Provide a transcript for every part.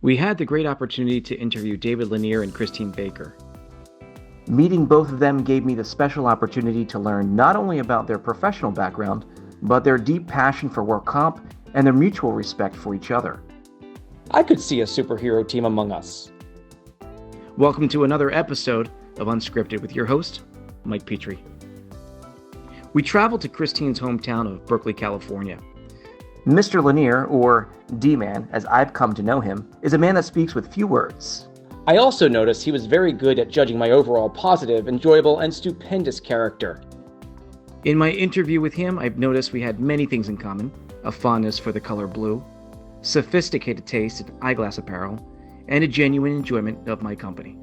We had the great opportunity to interview David Lanier and Christine Baker. Meeting both of them gave me the special opportunity to learn not only about their professional background, but their deep passion for work comp and their mutual respect for each other. I could see a superhero team among us. Welcome to another episode of Unscripted with your host, Mike Petrie. We traveled to Christine's hometown of Berkeley, California. Mr. Lanier, or D-Man, as I've come to know him, is a man that speaks with few words. I also noticed he was very good at judging my overall positive, enjoyable, and stupendous character. In my interview with him, I've noticed we had many things in common: a fondness for the color blue, sophisticated taste in eyeglass apparel, and a genuine enjoyment of my company.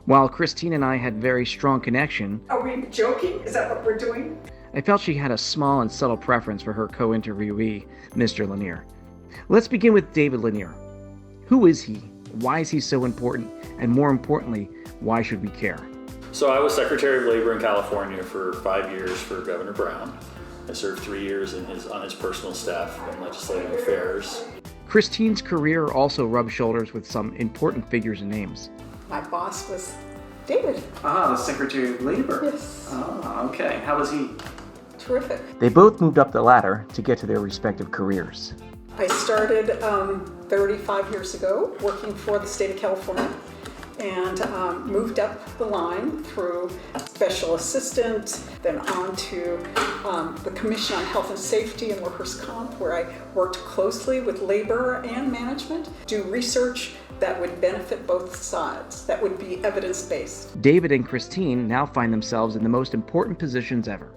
While Christine and I had very strong connection... Are we joking? Is that what we're doing? I felt she had a small and subtle preference for her co-interviewee, Mr. Lanier. Let's begin with David Lanier. Who is he? Why is he so important? And more importantly, why should we care? So I was Secretary of Labor in California for 5 years for Governor Brown. I served 3 years on his personal staff in legislative affairs. Christine's career also rubbed shoulders with some important figures and names. My boss was David. Ah, the Secretary of Labor. Yes. Ah, okay. How was he? Terrific. They both moved up the ladder to get to their respective careers. I started 35 years ago working for the state of California and moved up the line through special assistant, then on to the Commission on Health and Safety and Workers' Comp, where I worked closely with labor and management, do research that would benefit both sides, that would be evidence-based. David and Christine now find themselves in the most important positions ever.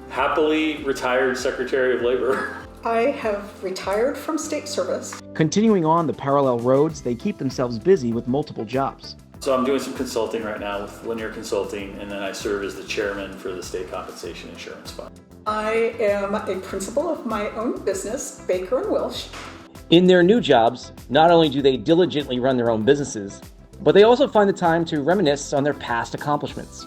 Happily retired Secretary of Labor. I have retired from state service. Continuing on the parallel roads, they keep themselves busy with multiple jobs. So I'm doing some consulting right now with Lanier Consulting, and then I serve as the chairman for the State Compensation Insurance Fund. I am a principal of my own business, Baker & Welsh. In their new jobs, not only do they diligently run their own businesses, but they also find the time to reminisce on their past accomplishments.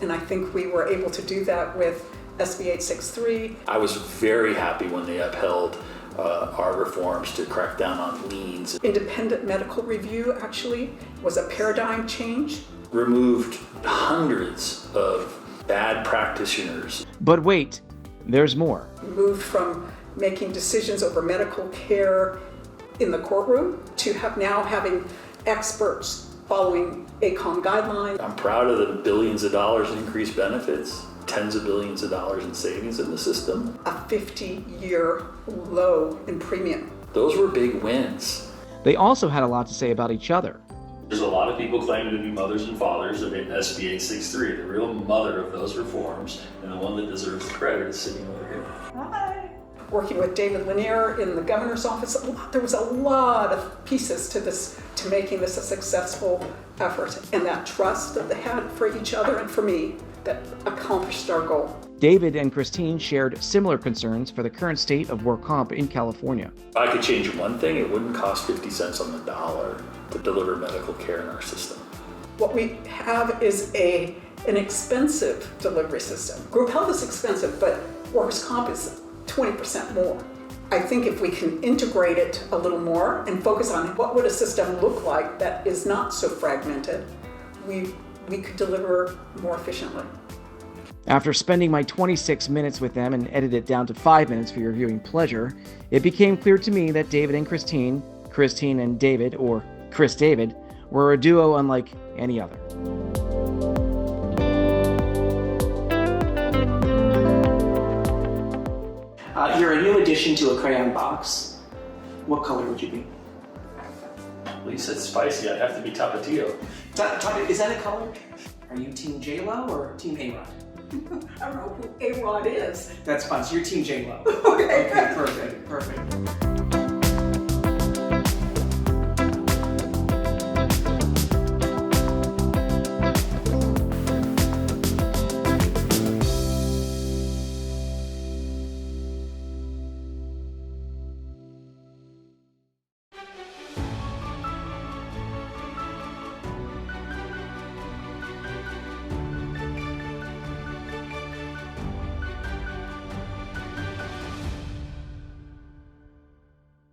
And I think we were able to do that with SB 863. I was very happy when they upheld our reforms to crack down on liens. Independent medical review actually was a paradigm change. Removed hundreds of bad practitioners. But wait, there's more. Moved from making decisions over medical care in the courtroom to now having experts following ACOM guidelines. I'm proud of the billions of dollars in increased benefits, tens of billions of dollars in savings in the system. A 50-year low in premium. Those were big wins. They also had a lot to say about each other. There's a lot of people claiming to be mothers and fathers of SB 863. The real mother of those reforms, and the one that deserves the credit, is sitting over here. Hi. Working with David Lanier in the governor's office, there was a lot of pieces to this, to making this a successful effort, and that trust that they had for each other and for me that accomplished our goal. David and Christine shared similar concerns for the current state of work comp in California. If I could change one thing, it wouldn't cost 50 cents on the dollar to deliver medical care in our system. What we have is an expensive delivery system. Group health is expensive, but workers' comp is 20% more. I think if we can integrate it a little more and focus on what would a system look like that is not so fragmented, we could deliver more efficiently. After spending my 26 minutes with them and edit it down to 5 minutes for your viewing pleasure, it became clear to me that David and Christine and David, or Chris David, were a duo unlike any other. You're a new addition to a crayon box. What color would you be? Well, you said spicy. I'd have to be Tapatio. Is that a color? Are you Team J-Lo or Team A-Rod? I don't know who A-Rod is. That's fine. So you're Team J-Lo. Okay. Okay, perfect.